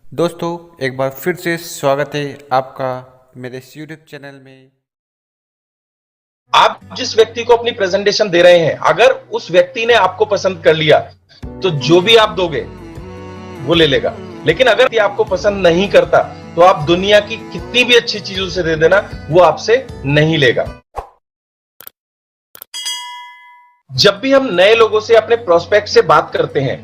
दोस्तों, एक बार फिर से स्वागत है आपका मेरे इस यूट्यूब चैनल में। आप जिस व्यक्ति को अपनी प्रेजेंटेशन दे रहे हैं, अगर उस व्यक्ति ने आपको पसंद कर लिया तो जो भी आप दोगे वो ले लेगा। लेकिन अगर ये आपको पसंद नहीं करता तो आप दुनिया की कितनी भी अच्छी चीजों से दे देना, वो आपसे नहीं लेगा। जब भी हम नए लोगों से, अपने प्रोस्पेक्ट से बात करते हैं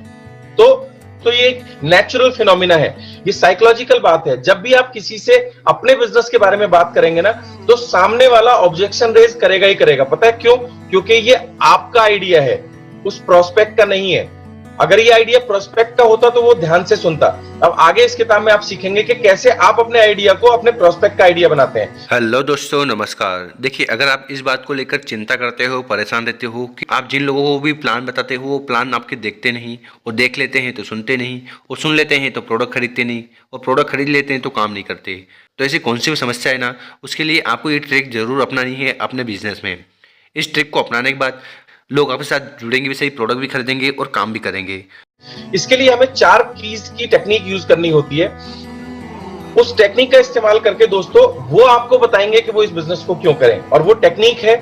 तो ये एक नेचुरल फिनोमिना है, ये साइकोलॉजिकल बात है। जब भी आप किसी से अपने बिजनेस के बारे में बात करेंगे ना, तो सामने वाला ऑब्जेक्शन रेज करेगा ही करेगा। पता है क्यों? क्योंकि ये आपका आइडिया है, उस प्रोस्पेक्ट का नहीं है। अगर ये आइडिया प्रोस्पेक्ट का होता तो वो ध्यान से सुनता। अब आगे इस किताब में आप सीखेंगे कि कैसे आप अपने आइडिया को अपने प्रोस्पेक्ट का आइडिया बनाते हैं। हेलो दोस्तों, नमस्कार। देखिए, अगर आप इस बात को लेकर चिंता करते हो, परेशान रहते हो कि आप जिन लोगों को भी प्लान बताते हो वो प्लान आपके देखते नहीं, और देख लेते हैं तो सुनते नहीं, और सुन लेते हैं तो प्रोडक्ट खरीदते नहीं, और प्रोडक्ट खरीद लेते हैं तो काम नहीं करते, तो ऐसी कौन सी भी समस्या है ना, उसके लिए आपको ये ट्रिक जरूर अपनानी है अपने बिजनेस में। इस ट्रिक को अपनाने के बाद लोग आपके साथ जुड़ेंगे भी सही, प्रोडक्ट भी खरीदेंगे और काम भी करेंगे। इसके लिए हमें 4 कीज की टेक्निक यूज करनी होती है। उस टेक्निक का इस्तेमाल करके दोस्तों वो आपको बताएंगे कि वो इस बिजनेस को क्यों करें। और वो टेक्निक है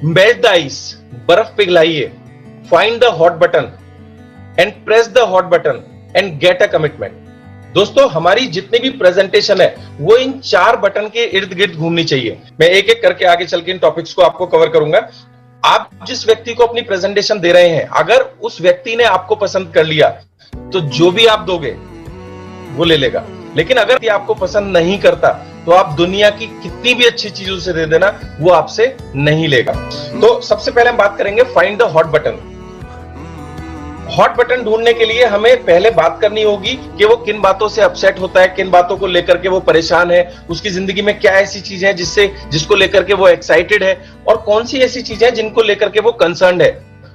मेल्ट द आइस, बर्फ पिघलाइए, find the hot button and press the hot button and get a commitment. दोस्तों, हमारी जितनी भी प्रेजेंटेशन है वो इन 4 बटन के इर्द गिर्द घूमनी चाहिए। मैं एक एक करके आगे चल के इन टॉपिक्स को आपको कवर करूंगा। आप जिस व्यक्ति को अपनी प्रेजेंटेशन दे रहे हैं, अगर उस व्यक्ति ने आपको पसंद कर लिया तो जो भी आप दोगे वो ले लेगा। लेकिन अगर ये आपको पसंद नहीं करता तो आप दुनिया की कितनी भी अच्छी चीजों से दे देना, वो आपसे नहीं लेगा। तो सबसे पहले हम बात करेंगे find the hot button. Hot button ढूंढने के लिए हमें पहले बात करनी होगी कि वो किन बातों से अपसेट होता है, किन बातों को लेकर के वो परेशान है, उसकी जिंदगी में क्या ऐसी चीजें हैं जिसको लेकर के वो एक्साइटेड है, और कौन सी ऐसी चीजें हैं जिनको लेकर के वो कंसर्न्ड है,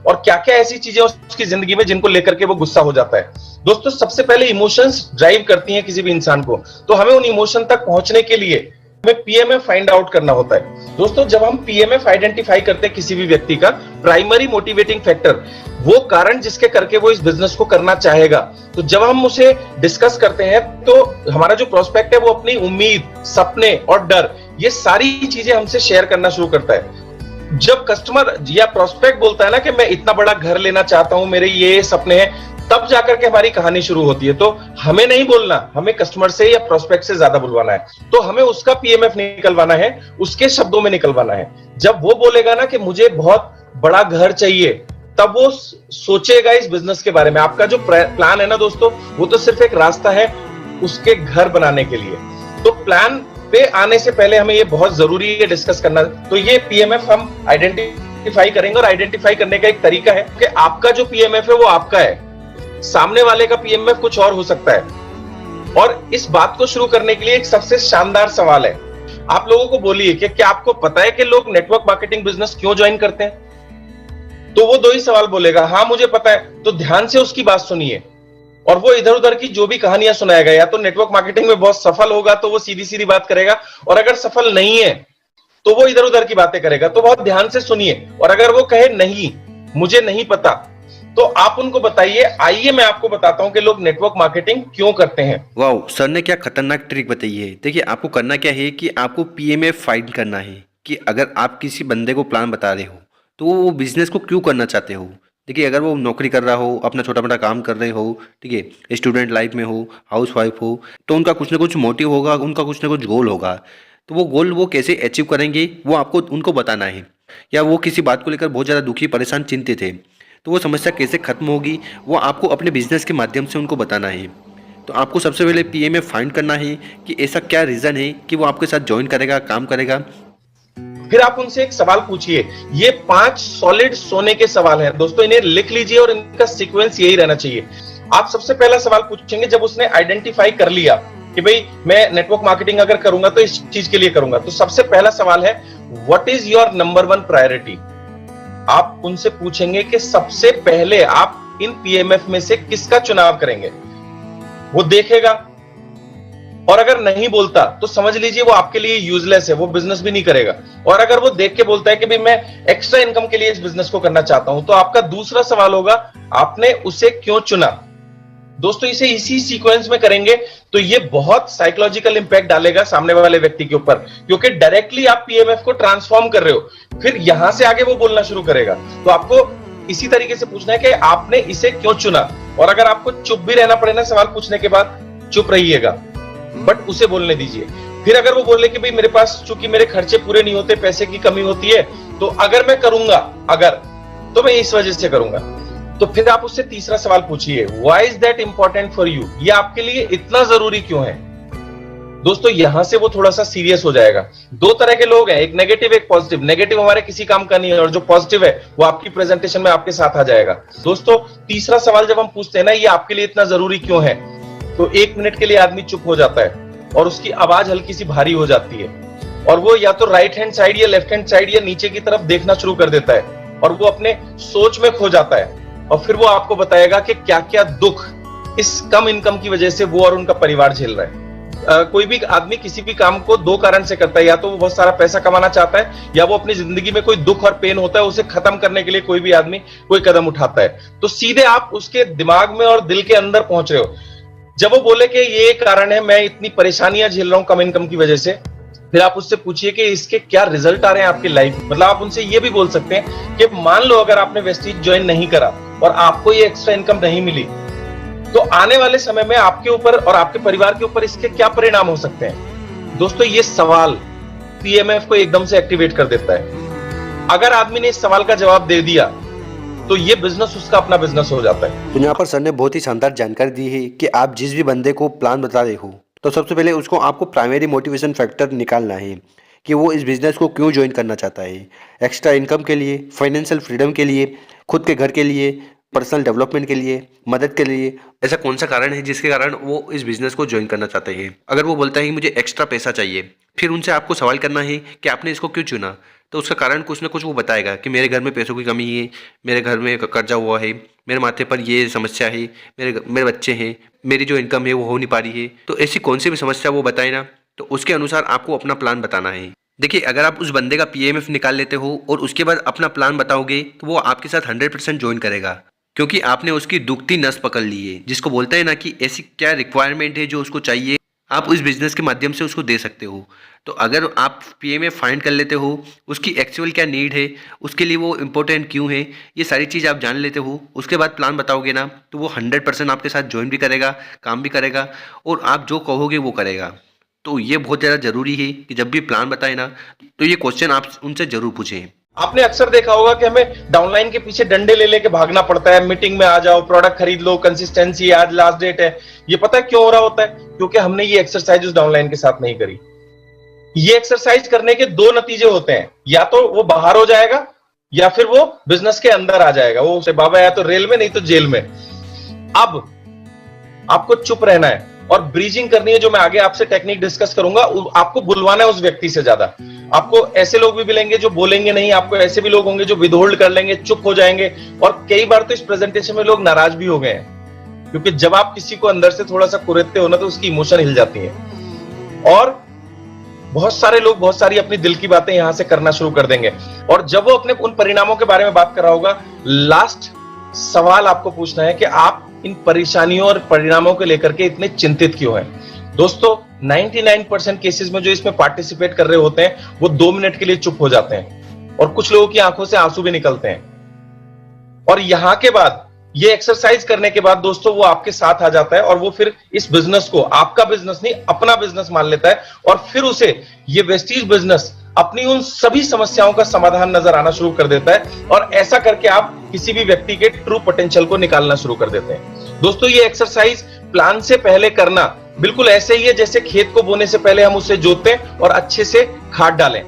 और क्या क्या ऐसी चीजें उसकी जिंदगी में जिनको लेकर के वो गुस्सा हो जाता है। दोस्तों, सबसे पहले इमोशंस ड्राइव करती हैं किसी भी इंसान को, तो हमें उन इमोशन तक पहुंचने के लिए हमें पीएमएफ फाइंड आउट करना होता है। दोस्तों, जब हम पीएमएफ आइडेंटिफाई करते हैं किसी भी व्यक्ति का, प्राइमरी मोटिवेटिंग फैक्टर, वो कारण जिसके करके वो इस बिजनेस को करना चाहेगा, तो जब हम उसे डिस्कस करते हैं तो हमारा जो प्रोस्पेक्ट है वो अपनी उम्मीद, सपने और डर, ये सारी चीजें हमसे शेयर करना शुरू करता है। जब कस्टमर या प्रोस्पेक्ट बोलता है ना कि मैं इतना बड़ा घर लेना चाहता हूं, मेरे ये सपने हैं, तब जाकर के हमारी कहानी शुरू होती है। तो हमें नहीं बोलना, हमें कस्टमर से या प्रोस्पेक्ट से ज्यादा बुलवाना है। तो हमें उसका पीएमएफ निकलवाना है, उसके शब्दों में निकलवाना है। जब वो बोलेगा ना कि मुझे बहुत बड़ा घर चाहिए, तब वो सोचेगा इस बिजनेस के बारे में। आपका जो प्लान है ना दोस्तों, वो तो सिर्फ एक रास्ता है उसके घर बनाने के लिए। तो प्लान पे आने से पहले हमें ये बहुत जरूरी है डिस्कस करना। तो ये पीएमएफ हम आइडेंटिफाई करेंगे, और आइडेंटिफाई करने का एक तरीका है कि आपका जो पीएमएफ है वो आपका है, सामने वाले का पीएमएफ कुछ और हो सकता है। और इस बात को शुरू करने के लिए एक सबसे शानदार सवाल है। आप लोगों को बोलिए कि क्या आपको पता है कि लोग नेटवर्क मार्केटिंग बिजनेस क्यों ज्वाइन करते हैं? तो वो 2 ही सवाल बोलेगा, हाँ मुझे पता है। तो ध्यान से उसकी बात सुनिए, और वो इधर उधर की जो भी कहानियां सुनाएगा, या तो नेटवर्क मार्केटिंग में बहुत सफल होगा तो वो सीधी सीधी बात करेगा, और अगर सफल नहीं है तो वो इधर उधर की बातें करेगा। तो बहुत ध्यान से सुनिए, और अगर वो कहे नहीं मुझे नहीं पता, तो आप उनको बताइए। आइए मैं आपको बताता हूं कि लोग नेटवर्क मार्केटिंग क्यों करते हैं। वाह, सर ने क्या खतरनाक ट्रिक बताई है। देखिए, आपको करना क्या है कि आपको पीएमएफ फाइंड करना है कि अगर आप किसी बंदे को प्लान बता रहे हो तो वो बिजनेस को क्यों करना चाहते हो। देखिए, अगर वो नौकरी कर रहा हो, अपना छोटा मोटा काम कर रहे हो, ठीक है, स्टूडेंट लाइफ में हो, हाउस वाइफ हो, तो उनका कुछ ना कुछ मोटिव होगा, उनका कुछ ना कुछ गोल होगा। तो वो गोल वो कैसे अचीव करेंगे वो आपको उनको बताना है। या वो किसी बात को लेकर बहुत ज़्यादा दुखी, परेशान, चिंतित है, तो वो समस्या कैसे खत्म होगी वो आपको अपने बिजनेस के माध्यम से उनको बताना है। तो आपको सबसे पहले पीएमएफ फाइंड करना है कि ऐसा क्या रीज़न है कि वो आपके साथ ज्वाइन करेगा, काम करेगा। फिर आप उनसे एक सवाल पूछिए। ये 5 सॉलिड सोने के सवाल हैं दोस्तों, इन्हें लिख लीजिए और इनका सीक्वेंस यही रहना चाहिए। आप सबसे पहला सवाल पूछेंगे जब उसने आइडेंटिफाई कर लिया कि भाई मैं नेटवर्क मार्केटिंग अगर करूंगा तो इस चीज के लिए करूंगा, तो सबसे पहला सवाल है what is your number 1 priority. आप उनसे पूछेंगे कि सबसे पहले आप इन पीएमएफ में से किसका चुनाव करेंगे। वो देखेगा, और अगर नहीं बोलता तो समझ लीजिए वो आपके लिए यूजलेस है, वो बिजनेस भी नहीं करेगा। और अगर वो देख के बोलता है कि भाई मैं एक्स्ट्रा इनकम के लिए इस बिजनेस को करना चाहता हूं, तो आपका दूसरा सवाल होगा आपने उसे क्यों चुना। दोस्तों इसे इसी सीक्वेंस में करेंगे तो ये बहुत साइकोलॉजिकल इंपैक्ट डालेगा सामने वाले व्यक्ति के ऊपर, क्योंकि डायरेक्टली आप पीएमएफ को ट्रांसफॉर्म कर रहे हो, फिर यहां से आगे वो बोलना शुरू करेगा। तो आपको इसी तरीके से पूछना है कि आपने इसे क्यों चुना, और अगर आपको चुप भी रहना पड़े ना सवाल पूछने के बाद, चुप रहिएगा, बट उसे बोलने दीजिए। फिर अगर वो बोले कि भाई मेरे पास चूंकि मेरे खर्चे पूरे नहीं होते, पैसे की कमी होती है, तो अगर मैं करूंगा, तो मैं इस वजह से करूंगा, तो फिर आप उससे तीसरा सवाल पूछिए, why is that important for you, ये आपके लिए इतना जरूरी क्यों है। दोस्तों यहां से वो थोड़ा सा सीरियस हो जाएगा। दो तरह के लोग हैं, एक नेगेटिव एक पॉजिटिव। नेगेटिव हमारे किसी काम का नहीं है, और जो पॉजिटिव है वो आपकी प्रेजेंटेशन में आपके साथ आ जाएगा। दोस्तों तीसरा सवाल जब हम पूछते हैं ना, ये आपके लिए इतना जरूरी क्यों है, तो 1 मिनट के लिए आदमी चुप हो जाता है और उसकी आवाज हल्की सी भारी हो जाती है, और वो या तो राइट हैंड साइड या लेफ्ट हैंड साइड या नीचे की तरफ देखना शुरू कर देता है, और वो अपने सोच में खो जाता है। और फिर वो आपको बताएगा कि क्या क्या दुख इस कम इनकम की वजह से वो और उनका परिवार झेल रहा है। कोई भी आदमी किसी भी काम को 2 कारण से करता है, या तो वो बहुत सारा पैसा कमाना चाहता है, या वो अपनी जिंदगी में कोई दुख और पेन होता है, उसे खत्म करने के लिए कोई भी आदमी कोई कदम उठाता है। तो सीधे आप उसके दिमाग में और दिल के अंदर पहुंच रहे हो। जब वो बोले कि ये कारण है, मैं इतनी परेशानियां झेल रहा हूं कम इनकम की वजह से, फिर आप उससे पूछिए कि इसके क्या रिजल्ट आ रहे हैं आपकी लाइफ। मतलब आप उनसे ये भी बोल सकते हैं कि मान लो अगर आपने वेस्टीज ज्वाइन नहीं करा और आपको ये एक्स्ट्रा इनकम नहीं मिली, तो आने वाले समय में आपके ऊपर और आपके परिवार के ऊपर इसके क्या परिणाम हो सकते हैं। दोस्तों ये सवाल पीएमएफ को एकदम से एक्टिवेट कर देता है। अगर आदमी ने इस सवाल का जवाब दे दिया तो ये बिजनेस उसका अपना बिजनेस हो जाता है। तो यहाँ पर सर ने बहुत ही शानदार जानकारी दी है कि आप जिस भी बंदे को प्लान बता रहे हो, तो सबसे पहले उसको आपको प्राइमरी मोटिवेशन फैक्टर निकालना है कि वो इस बिज़नेस को क्यों ज्वाइन करना चाहता है। एक्स्ट्रा इनकम के लिए, फाइनेंशियल फ्रीडम के लिए, खुद के घर के लिए, पर्सनल डेवलपमेंट के लिए, मदद के लिए, ऐसा कौन सा कारण है जिसके कारण वो इस बिज़नेस को ज्वाइन करना चाहते हैं। अगर वो बोलता है कि मुझे एक्स्ट्रा पैसा चाहिए, फिर उनसे आपको सवाल करना है कि आपने इसको क्यों चुना। तो उसका कारण कुछ ना कुछ वो बताएगा कि मेरे घर में पैसों की कमी है, मेरे घर में कर्जा हुआ है, मेरे माथे पर ये समस्या है, मेरे बच्चे हैं, मेरी जो इनकम है वो हो नहीं पा रही है। तो ऐसी कौन सी भी समस्या वो बताए ना, तो उसके अनुसार आपको अपना प्लान बताना है। देखिए अगर आप उस बंदे का पीएमएफ निकाल लेते हो और उसके बाद अपना प्लान बताओगे, तो वो आपके साथ 100% ज्वाइन करेगा, क्योंकि आपने उसकी दुखती नस पकड़ ली है, जिसको बोलते हैं ना कि ऐसी क्या रिक्वायरमेंट है जो उसको चाहिए, आप उस बिजनेस के माध्यम से उसको दे सकते हो। तो अगर आप पीएमएफ फाइंड कर लेते हो, उसकी एक्चुअल क्या नीड है, उसके लिए वो इम्पोर्टेंट क्यों है, ये सारी चीज़ आप जान लेते हो, उसके बाद प्लान बताओगे ना, तो वो 100% आपके साथ ज्वाइन भी करेगा, काम भी करेगा, और आप जो कहोगे वो करेगा। तो ये बहुत ज़्यादा ज़रूरी है कि जब भी प्लान बताए ना, तो ये क्वेश्चन आप उनसे ज़रूर पूछें। आपने अक्सर देखा होगा कि हमें डाउनलाइन के पीछे डंडे ले लेके भागना पड़ता है, मीटिंग में आ जाओ, प्रोडक्ट खरीद लो, कंसिस्टेंसी, आज लास्ट डेट है। ये पता है क्यों हो रहा होता है? क्योंकि हमने ये एक्सरसाइज उस डाउनलाइन के साथ नहीं करी। ये एक्सरसाइज करने के 2 नतीजे होते हैं, या तो वो बाहर हो जाएगा या फिर वो बिजनेस के अंदर आ जाएगा। वो उसे बाबा या तो रेल में नहीं तो जेल में। अब आपको चुप रहना है और ब्रीजिंग करनी है, जो मैं आगे आपसे टेक्निक डिस्कस करूंगा। आपको बुलवाना है उस व्यक्ति से ज्यादा। आपको ऐसे लोग भी मिलेंगे जो बोलेंगे नहीं, आपको ऐसे भी लोग होंगे जो विदहोल्ड कर लेंगे, चुप हो जाएंगे। और कई बार तो इस प्रेजेंटेशन में लोग नाराज भी हो गए हैं, क्योंकि जब आप किसी को अंदर से थोड़ा सा कुरेदते हो ना, तो उसकी इमोशन हिल जाती है, और बहुत सारे लोग बहुत सारी अपनी दिल की बातें यहां से करना शुरू कर देंगे। और जब वो अपने उन परिणामों के बारे में बात कर रहा होगा, लास्ट सवाल आपको पूछना है कि आप इन परेशानियों और परिणामों को लेकर के इतने चिंतित क्यों हैं। दोस्तों 99% केसेस में जो इसमें पार्टिसिपेट कर रहे होते हैं, वो 2 मिनट के लिए चुप हो जाते हैं, और कुछ लोगों की आंखों से आंसू भी निकलते हैं। और यहां के बाद ये एक्सरसाइज करने के बाद दोस्तों वो आपके साथ आ जाता है, और वो फिर इस बिजनेस को आपका बिजनेस नहीं, अपना बिजनेस मान लेता है, और फिर उसे ये वेस्टीज बिजनेस अपनी उन सभी समस्याओं का समाधान नजर आना शुरू कर देता है। और ऐसा करके आप किसी भी व्यक्ति के ट्रू पोटेंशियल को निकालना शुरू कर देते हैं। दोस्तों ये एक्सरसाइज प्लान से पहले करना बिल्कुल ऐसे ही है जैसे खेत को बोने से पहले हम उसे जोतें और अच्छे से खाद डालें।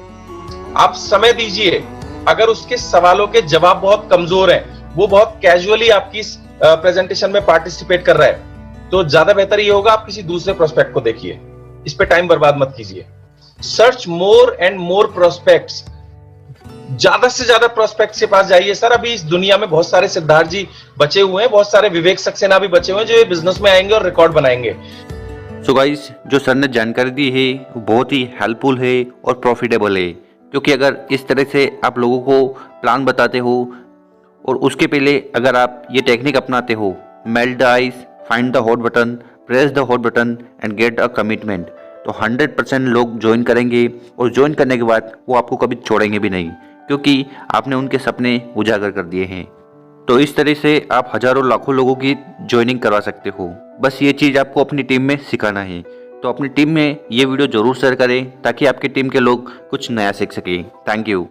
आप समय दीजिए। अगर उसके सवालों के जवाब बहुत कमजोर हैं, वो बहुत कैजुअली आपकी प्रेजेंटेशन में पार्टिसिपेट कर रहा है, तो ज्यादा बेहतर ये होगा आप किसी दूसरे प्रोस्पेक्ट को देखिए। इस पे टाइम बर्बाद मत कीजिए। Search more and more prospects. ज्यादा से ज्यादा प्रोस्पेक्ट के पास जाइए। सर अभी इस दुनिया में बहुत सारे सिद्धार्थ जी बचे हुए हैं, बहुत सारे विवेक सक्सेना भी बचे हुए हैं, जो ये बिजनेस में आएंगे और रिकॉर्ड बनाएंगे। सो गाइस, जो सर ने जानकारी दी है वो बहुत ही हेल्पफुल है और प्रॉफिटेबल है, क्योंकि अगर इस तरह से आप लोगों को प्लान बताते हो और उसके पहले अगर आप ये टेक्निक अपनाते हो, melt the ice, find the hot button, press the hot button and get a commitment. तो 100% लोग ज्वाइन करेंगे और ज्वाइन करने के बाद वो आपको कभी छोड़ेंगे भी नहीं, क्योंकि आपने उनके सपने उजागर कर दिए हैं। तो इस तरह से आप हजारों लाखों लोगों की ज्वाइनिंग करवा सकते हो। बस ये चीज़ आपको अपनी टीम में सिखाना है। तो अपनी टीम में ये वीडियो ज़रूर शेयर करें ताकि आपकी टीम के लोग कुछ नया सीख सकें। Thank you.